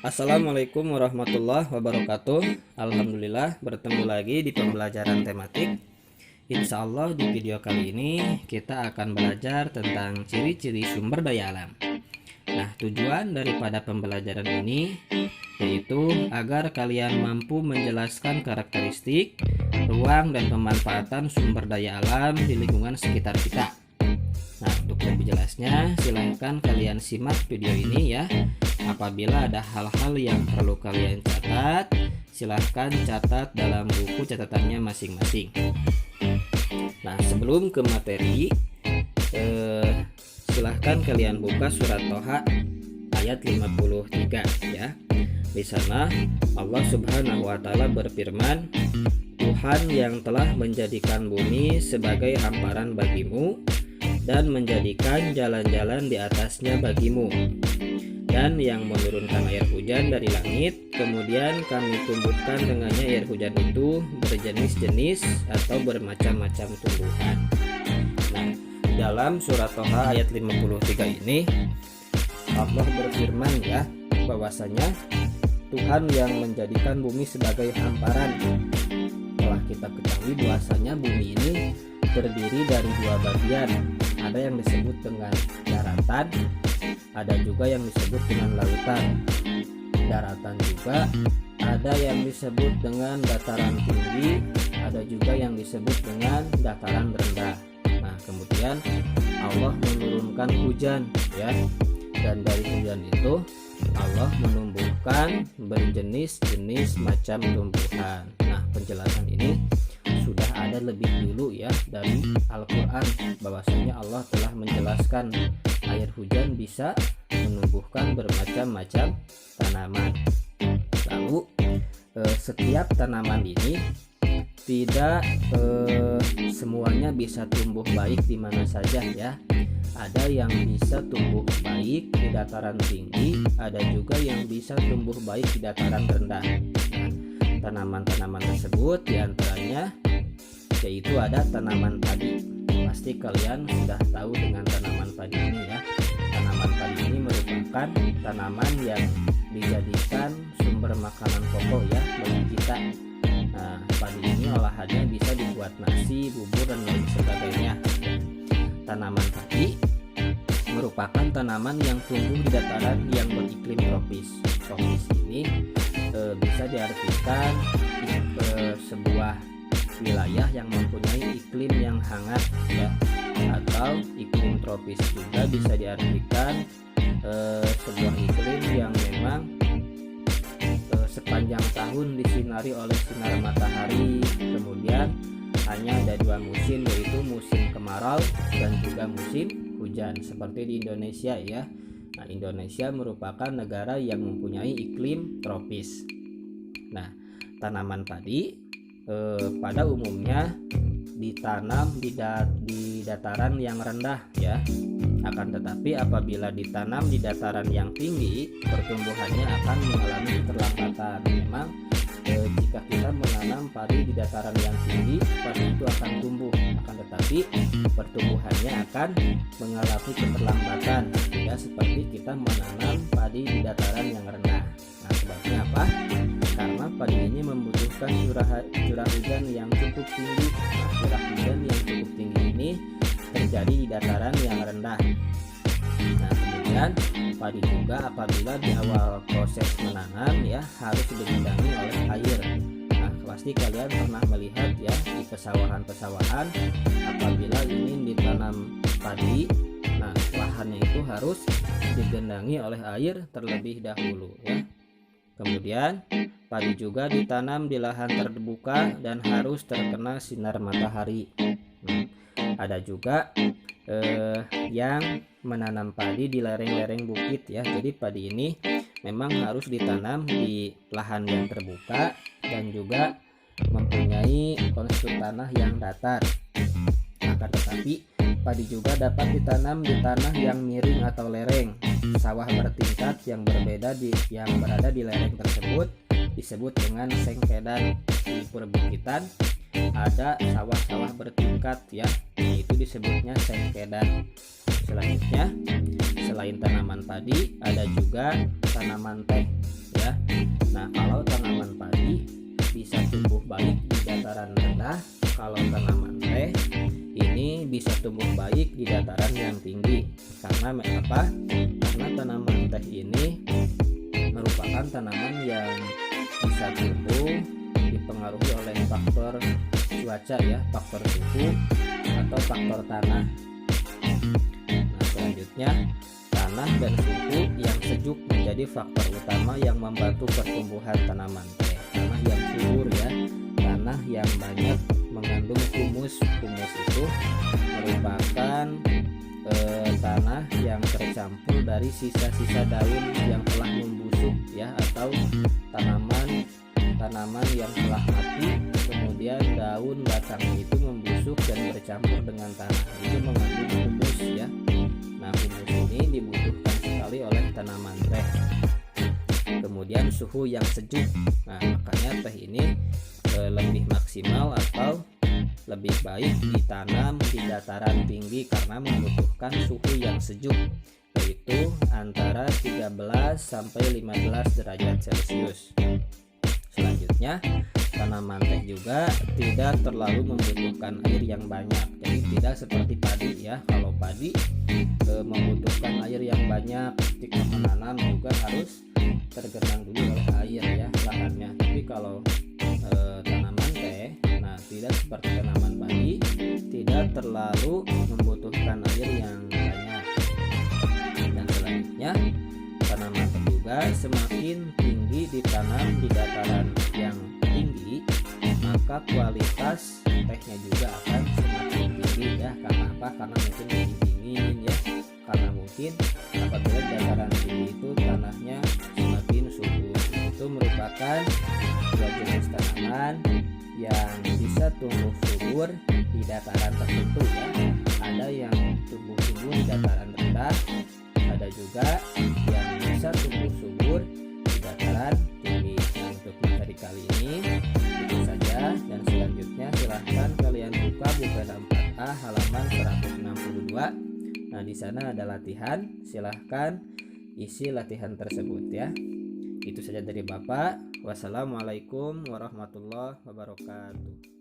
Assalamualaikum warahmatullahi wabarakatuh. Alhamdulillah bertemu lagi di pembelajaran tematik. Insya Allah di video kali ini kita akan belajar tentang ciri-ciri sumber daya alam. Nah, tujuan daripada pembelajaran ini yaitu agar kalian mampu menjelaskan karakteristik, ruang dan pemanfaatan sumber daya alam di lingkungan sekitar kita. Nah, untuk lebih jelasnya silahkan kalian simak video ini ya. Apabila ada hal-hal yang perlu kalian catat, silahkan catat dalam buku catatannya masing-masing. Nah, sebelum ke materi, silahkan kalian buka surat Toha ayat 53 ya. Di sana Allah Subhanahu wa taala berfirman, Tuhan yang telah menjadikan bumi sebagai hamparan bagimu dan menjadikan jalan-jalan di atasnya bagimu, dan yang menurunkan air hujan dari langit, kemudian kami tumbuhkan dengannya air hujan itu berjenis-jenis atau bermacam-macam tumbuhan. Nah, dalam surat Toha ayat 53 ini Allah berfirman ya, bahwasanya Tuhan yang menjadikan bumi sebagai hamparan. Telah kita ketahui bahwasanya bumi ini terdiri dari dua bagian. Ada yang disebut dengan daratan, ada juga yang disebut dengan lautan. Daratan juga ada yang disebut dengan dataran tinggi, ada juga yang disebut dengan dataran rendah. Nah, kemudian Allah menurunkan hujan ya, dan dari hujan itu Allah menumbuhkan berjenis-jenis macam tumbuhan. Nah, penjelasan ini sudah ada lebih dulu ya dari Al-Quran, bahwasanya Allah telah menjelaskan air hujan bisa menumbuhkan bermacam-macam tanaman. Lalu setiap tanaman ini tidak semuanya bisa tumbuh baik di mana saja ya. Ada yang bisa tumbuh baik di dataran tinggi, ada juga yang bisa tumbuh baik di dataran rendah. Nah, tanaman-tanaman tersebut diantaranya yaitu ada tanaman padi. Pasti kalian sudah tahu dengan tanaman padi ini ya. Tanaman padi ini merupakan tanaman yang dijadikan sumber makanan pokok ya bagi kita. Nah, padi ini olahannya bisa dibuat nasi, bubur dan lain sebagainya. Tanaman padi merupakan tanaman yang tumbuh di dataran yang beriklim tropis. Tropis ini bisa diartikan sebuah wilayah yang mempunyai iklim yang hangat ya, atau iklim tropis juga bisa diartikan sebuah iklim yang memang sepanjang tahun disinari oleh sinar matahari. Kemudian hanya ada dua musim, yaitu musim kemarau dan juga musim hujan seperti di Indonesia ya. Nah, Indonesia merupakan negara yang mempunyai iklim tropis. Nah, tanaman padi pada umumnya ditanam di dataran yang rendah ya. Akan tetapi apabila ditanam di dataran yang tinggi, pertumbuhannya akan mengalami keterlambatan. Memang jika kita menanam padi di dataran yang tinggi, padi itu akan tumbuh. Akan tetapi pertumbuhannya akan mengalami keterlambatan, tidak seperti kita menanam padi di dataran yang rendah. Nah, sebabnya apa? Karena padi ini membutuhkan curah hujan yang cukup tinggi. Nah, curah hujan yang cukup tinggi ini terjadi di dataran yang rendah. Nah, kemudian padi juga apabila di awal proses menanam ya harus digenangi oleh air. Nah, pasti kalian pernah melihat ya di pesawahan-pesawahan apabila ingin ditanam padi, nah lahannya itu harus digenangi oleh air terlebih dahulu ya. Kemudian padi juga ditanam di lahan terbuka dan harus terkena sinar matahari. Ada juga yang menanam padi di lereng-lereng bukit ya. Jadi padi ini memang harus ditanam di lahan yang terbuka dan juga mempunyai konstruk tanah yang datar. Akan tetapi padi juga dapat ditanam di tanah yang miring atau lereng. Sawah bertingkat yang yang berada di lereng tersebut disebut dengan sengkedan. Di perbukitan ada sawah-sawah bertingkat ya, itu disebutnya sengkedan. Selanjutnya, selain tanaman padi ada juga tanaman teh ya. ya. Nah, kalau tanaman padi bisa tumbuh baik di dataran rendah, kalau tanaman teh ini bisa tumbuh baik di dataran yang tinggi. Karena apa? Karena tanaman teh ini merupakan tanaman yang bisa tumbuh dipengaruhi oleh faktor cuaca ya, faktor suhu atau faktor tanah. Nah, selanjutnya tanah dan suhu yang sejuk menjadi faktor utama yang membantu pertumbuhan tanaman teh. Tanah yang subur ya, tanah yang banyak mengandung humus. Humus itu merupakan tanah yang tercampur dari sisa-sisa daun yang telah membusuk ya, atau tanaman yang telah mati, kemudian daun batangnya itu membusuk dan bercampur dengan tanah, itu mengandung humus ya. Nah, humus ini dibutuhkan sekali oleh tanaman teh. Kemudian suhu yang sejuk. Nah, makanya teh ini lebih maksimal atau lebih baik ditanam di dataran tinggi karena membutuhkan suhu yang sejuk, yaitu antara 13 sampai 15 derajat Celcius. Selanjutnya, tanaman teh juga tidak terlalu membutuhkan air yang banyak. Jadi tidak seperti padi ya. Kalau padi membutuhkan air yang banyak, ketika menanam juga harus tergenang dulu oleh air ya lahannya. Tapi kalau tanaman teh, nah tidak seperti tanaman padi, tidak terlalu membutuhkan air yang banyak. Dan selanjutnya, tanaman teh juga semakin tinggi ditanam di dataran yang tinggi, maka kualitas tehnya juga akan semakin tinggi ya. Karena apa? Karena mungkin lebih dingin ya. Karena mungkin apabila dataran tinggi itu tanahnya semakin subur. Itu merupakan dua jenis tanaman yang bisa tumbuh subur di dataran tertentu ya. Ada yang tumbuh subur di dataran rendah, ada juga yang bisa tumbuh subur di dataran tinggi. Nah, untuk materi kali ini itu saja, dan selanjutnya silahkan kalian buka buku 4A halaman 162. Nah, di sana ada latihan, silahkan isi latihan tersebut ya. Itu saja dari Bapak. Wassalamualaikum warahmatullahi wabarakatuh.